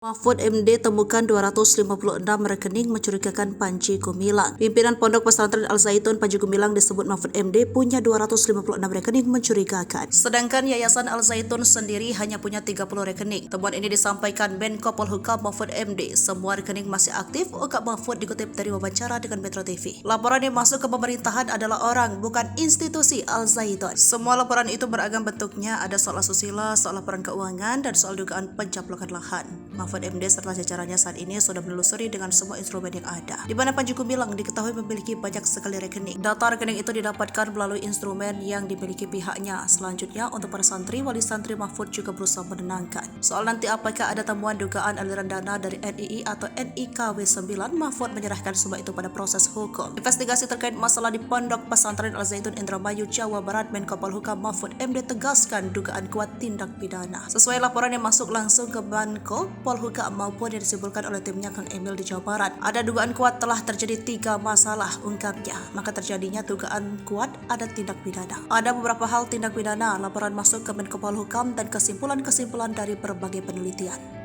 Mahfud MD temukan 256 rekening mencurigakan Panji Gumilang. Pimpinan Pondok Pesantren Al Zaitun Panji Gumilang disebut Mahfud MD punya 256 rekening mencurigakan. Sedangkan Yayasan Al Zaitun sendiri hanya punya 30 rekening. Temuan ini disampaikan Menko Polhukam Mahfud MD. Semua rekening masih aktif, ungkap Mahfud dikutip dari wawancara dengan Metro TV. Laporan yang masuk ke pemerintahan adalah orang, bukan institusi Al Zaitun. Semua laporan itu beragam bentuknya, ada soal asusila, soal laporan keuangan, dan soal dugaan pencaplokan lahan. Mahfud MD serta jajarannya saat ini sudah menelusuri dengan semua instrumen yang ada, di mana Panji Gumilang diketahui memiliki banyak sekali rekening. Data rekening itu didapatkan melalui instrumen yang dimiliki pihaknya. Selanjutnya, untuk para santri, wali santri Mahfud juga berusaha menenangkan soal nanti apakah ada temuan dugaan aliran dana dari NII atau NIKW 9. Mahfud menyerahkan semua itu pada proses hukum. Investigasi terkait masalah di Pondok Pesantren Al Zaitun Indramayu, Jawa Barat, Menko Polhukam Mahfud MD tegaskan dugaan kuat tindak pidana. Sesuai laporan yang masuk langsung ke Menko Polhukam maupun yang disimpulkan oleh timnya Kang Emil di Jawa Barat, ada dugaan kuat telah terjadi 3 masalah, ungkapnya. Maka terjadinya dugaan kuat ada tindak pidana. Ada beberapa hal tindak pidana, laporan masuk ke Menko Polhukam dan kesimpulan-kesimpulan dari berbagai penelitian.